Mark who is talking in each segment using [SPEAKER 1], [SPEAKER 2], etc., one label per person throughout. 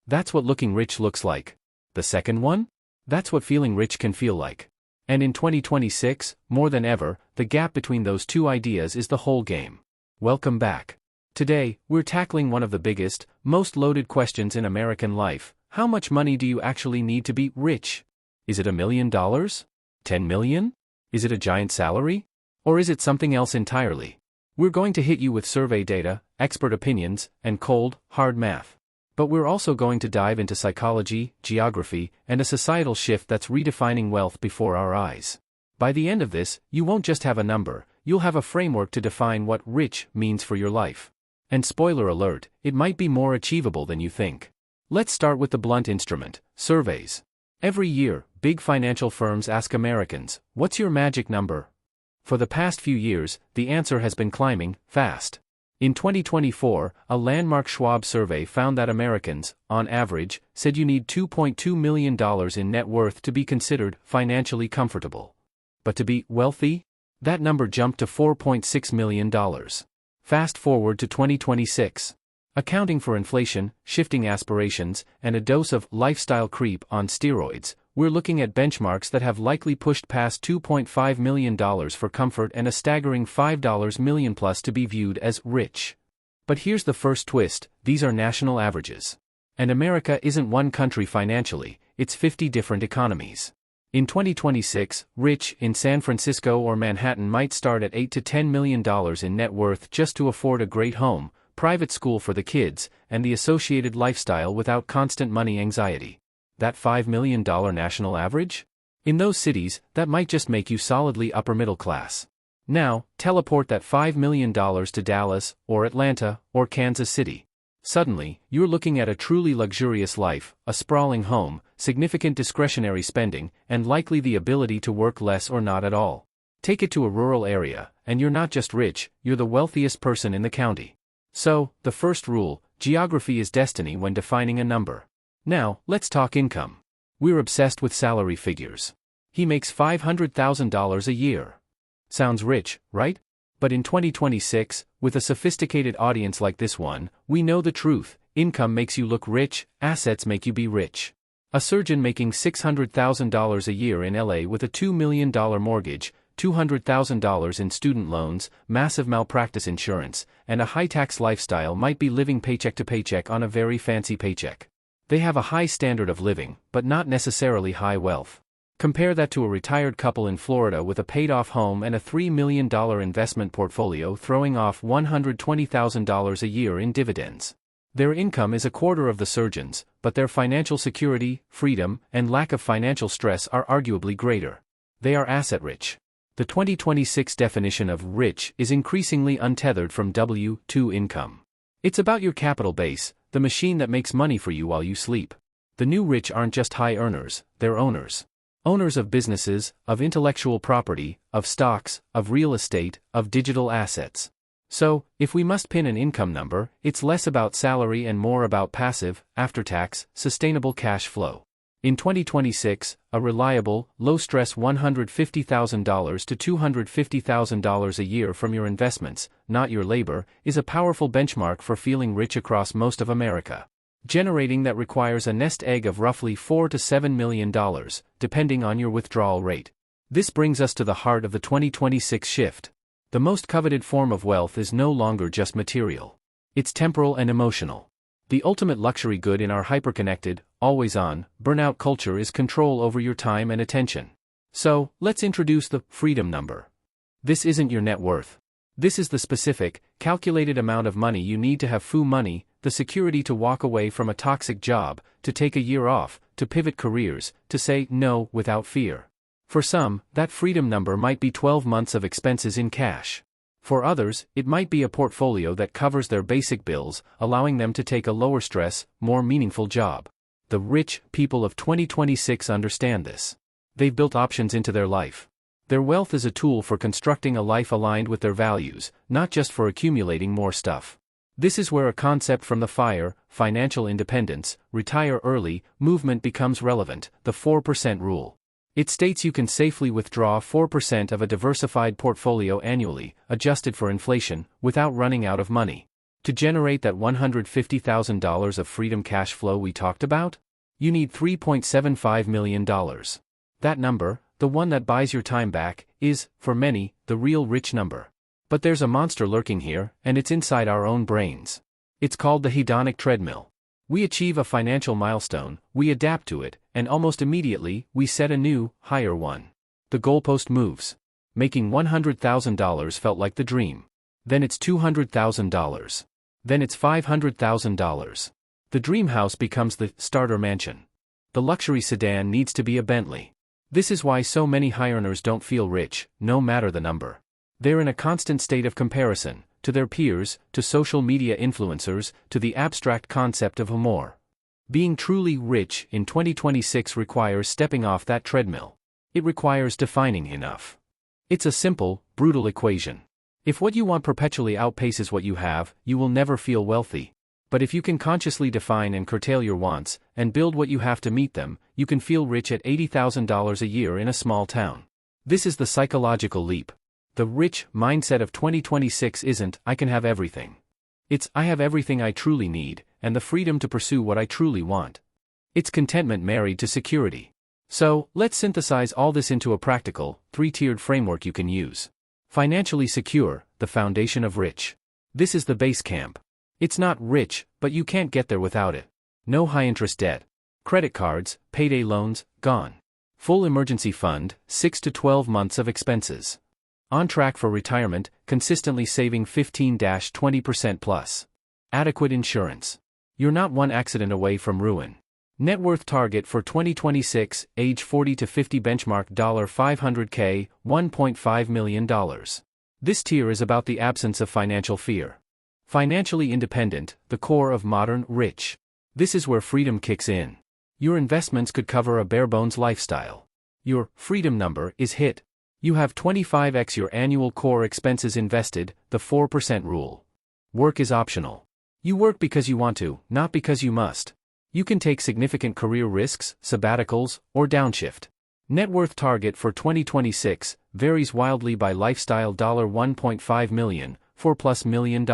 [SPEAKER 1] That's what looking rich looks like. The second one? That's what feeling rich can feel like. And in 2026, more than ever, the gap between those two ideas is the whole game. Welcome back. Today, we're tackling one of the biggest, most loaded questions in American life. How much money do you actually need to be rich? Is it $1 million? 10 million? Is it a giant salary? Or is it something else entirely? We're going to hit you with survey data, expert opinions, and cold, hard math. But we're also going to dive into psychology, geography, and a societal shift that's redefining wealth before our eyes. By the end of this, you won't just have a number, you'll have a framework to define what rich means for your life. And spoiler alert, it might be more achievable than you think. Let's start with the blunt instrument, surveys. Every year, big financial firms ask Americans, what's your magic number? For the past few years, the answer has been climbing fast. In 2024, a landmark Schwab survey found that Americans, on average, said you need $2.2 million in net worth to be considered financially comfortable. But to be wealthy? That number jumped to $4.6 million. Fast forward to 2026. Accounting for inflation, shifting aspirations, and a dose of lifestyle creep on steroids, we're looking at benchmarks that have likely pushed past $2.5 million for comfort and a staggering $5 million plus to be viewed as rich. But here's the first twist, these are national averages. And America isn't one country financially, it's 50 different economies. In 2026, rich in San Francisco or Manhattan might start at $8 to $10 million in net worth just to afford a great home, private school for the kids, and the associated lifestyle without constant money anxiety. That $5 million national average? In those cities, that might just make you solidly upper middle class. Now, teleport that $5 million to Dallas, or Atlanta, or Kansas City. Suddenly, you're looking at a truly luxurious life, a sprawling home, significant discretionary spending, and likely the ability to work less or not at all. Take it to a rural area, and you're not just rich, you're the wealthiest person in the county. So, the first rule, geography is destiny when defining a number. Now, let's talk income. We're obsessed with salary figures. He makes $500,000 a year. Sounds rich, right? But in 2026, with a sophisticated audience like this one, we know the truth. Income makes you look rich, assets make you be rich. A surgeon making $600,000 a year in LA with a $2 million mortgage, $200,000 in student loans, massive malpractice insurance, and a high-tax lifestyle might be living paycheck to paycheck on a very fancy paycheck. They have a high standard of living, but not necessarily high wealth. Compare that to a retired couple in Florida with a paid-off home and a $3 million investment portfolio throwing off $120,000 a year in dividends. Their income is a quarter of the surgeon's, but their financial security, freedom, and lack of financial stress are arguably greater. They are asset-rich. The 2026 definition of rich is increasingly untethered from W-2 income. It's about your capital base, the machine that makes money for you while you sleep. The new rich aren't just high earners, they're owners. Owners of businesses, of intellectual property, of stocks, of real estate, of digital assets. So, if we must pin an income number, it's less about salary and more about passive, after-tax, sustainable cash flow. In 2026, a reliable, low-stress $150,000 to $250,000 a year from your investments, not your labor, is a powerful benchmark for feeling rich across most of America. Generating that requires a nest egg of roughly $4 to $7 million, depending on your withdrawal rate. This brings us to the heart of the 2026 shift. The most coveted form of wealth is no longer just material. It's temporal and emotional. The ultimate luxury good in our hyperconnected, always-on, burnout culture is control over your time and attention. So, let's introduce the freedom number. This isn't your net worth. This is the specific, calculated amount of money you need to have foo money, the security to walk away from a toxic job, to take a year off, to pivot careers, to say no without fear. For some, that freedom number might be 12 months of expenses in cash. For others, it might be a portfolio that covers their basic bills, allowing them to take a lower stress, more meaningful job. The rich people of 2026 understand this. They've built options into their life. Their wealth is a tool for constructing a life aligned with their values, not just for accumulating more stuff. This is where a concept from the FIRE, financial independence, retire early, movement becomes relevant, the 4% rule. It states you can safely withdraw 4% of a diversified portfolio annually, adjusted for inflation, without running out of money. To generate that $150,000 of freedom cash flow we talked about, you need $3.75 million. That number, the one that buys your time back, is, for many, the real rich number. But there's a monster lurking here, and it's inside our own brains. It's called the hedonic treadmill. We achieve a financial milestone, we adapt to it, and almost immediately, we set a new, higher one. The goalpost moves. Making $100,000 felt like the dream. Then it's $200,000. Then it's $500,000. The dream house becomes the starter mansion. The luxury sedan needs to be a Bentley. This is why so many high earners don't feel rich, no matter the number. They're in a constant state of comparison, to their peers, to social media influencers, to the abstract concept of more. Being truly rich in 2026 requires stepping off that treadmill. It requires defining enough. It's a simple, brutal equation. If what you want perpetually outpaces what you have, you will never feel wealthy. But if you can consciously define and curtail your wants, and build what you have to meet them, you can feel rich at $80,000 a year in a small town. This is the psychological leap. The rich mindset of 2026 isn't, I can have everything. It's, I have everything I truly need, and the freedom to pursue what I truly want. It's contentment married to security. So, let's synthesize all this into a practical, three-tiered framework you can use. Financially secure, the foundation of rich. This is the base camp. It's not rich, but you can't get there without it. No high-interest debt. Credit cards, payday loans, gone. Full emergency fund, 6 to 12 months of expenses. On track for retirement, consistently saving 15-20% plus. Adequate insurance. You're not one accident away from ruin. Net worth target for 2026, age 40 to 50 benchmark $500K, $1.5 million. This tier is about the absence of financial fear. Financially independent, the core of modern rich. This is where freedom kicks in. Your investments could cover a bare-bones lifestyle. Your freedom number is hit. You have 25x your annual core expenses invested, the 4% rule. Work is optional. You work because you want to, not because you must. You can take significant career risks, sabbaticals, or downshift. Net worth target for 2026 varies wildly by lifestyle. $1.5 million, $4+ million.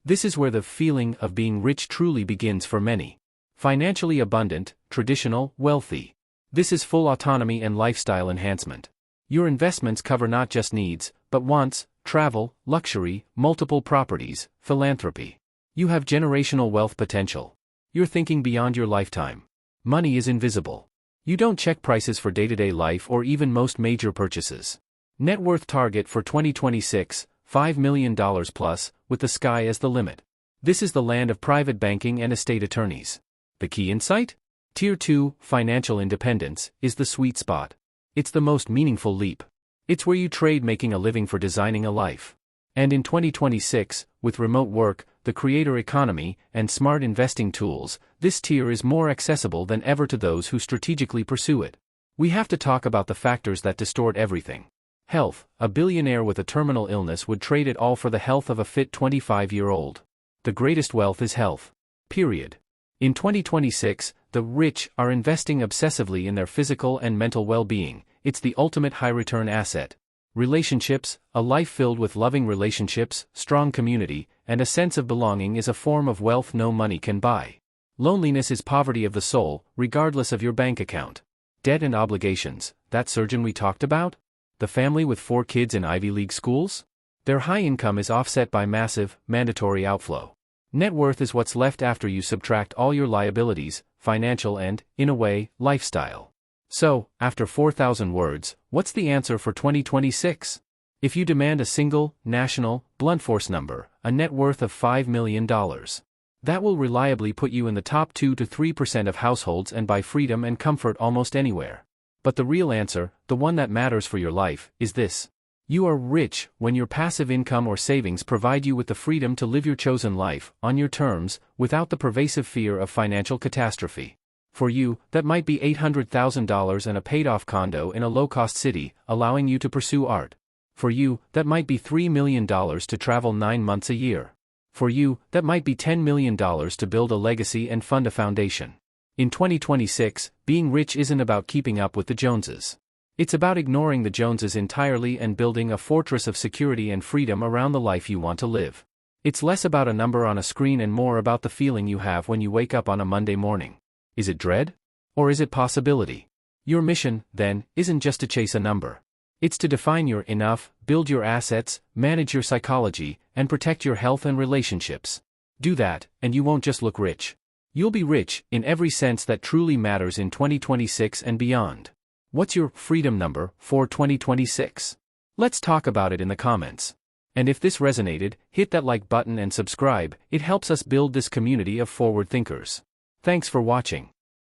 [SPEAKER 1] This is where the feeling of being rich truly begins for many. Financially abundant, traditional, wealthy. This is full autonomy and lifestyle enhancement. Your investments cover not just needs, but wants, travel, luxury, multiple properties, philanthropy. You have generational wealth potential. You're thinking beyond your lifetime. Money is invisible. You don't check prices for day-to-day life or even most major purchases. Net worth target for 2026, $5 million plus, with the sky as the limit. This is the land of private banking and estate attorneys. The key insight? Tier 2, financial independence, is the sweet spot. It's the most meaningful leap. It's where you trade making a living for designing a life. And in 2026, with remote work, the creator economy, and smart investing tools, this tier is more accessible than ever to those who strategically pursue it. We have to talk about the factors that distort everything. Health. A billionaire with a terminal illness would trade it all for the health of a fit 25-year-old. The greatest wealth is health. Period. In 2026, the rich are investing obsessively in their physical and mental well-being. It's the ultimate high-return asset. Relationships, a life filled with loving relationships, strong community, and a sense of belonging is a form of wealth no money can buy. Loneliness is poverty of the soul, regardless of your bank account. Debt and obligations, that surgeon we talked about? The family with 4 kids in Ivy League schools? Their high income is offset by massive, mandatory outflow. Net worth is what's left after you subtract all your liabilities, financial and, in a way, lifestyle. So, after 4,000 words, what's the answer for 2026? If you demand a single, national, blunt force number, a net worth of $5 million. That will reliably put you in the top 2 to 3% of households and buy freedom and comfort almost anywhere. But the real answer, the one that matters for your life, is this. You are rich when your passive income or savings provide you with the freedom to live your chosen life, on your terms, without the pervasive fear of financial catastrophe. For you, that might be $800,000 and a paid-off condo in a low-cost city, allowing you to pursue art. For you, that might be $3 million to travel 9 months a year. For you, that might be $10 million to build a legacy and fund a foundation. In 2026, being rich isn't about keeping up with the Joneses. It's about ignoring the Joneses entirely and building a fortress of security and freedom around the life you want to live. It's less about a number on a screen and more about the feeling you have when you wake up on a Monday morning. Is it dread? Or is it possibility? Your mission, then, isn't just to chase a number. It's to define your enough, build your assets, manage your psychology, and protect your health and relationships. Do that, and you won't just look rich. You'll be rich, in every sense that truly matters in 2026 and beyond. What's your freedom number for 2026? Let's talk about it in the comments. And if this resonated, hit that like button and subscribe. It helps us build this community of forward thinkers. Thanks for watching.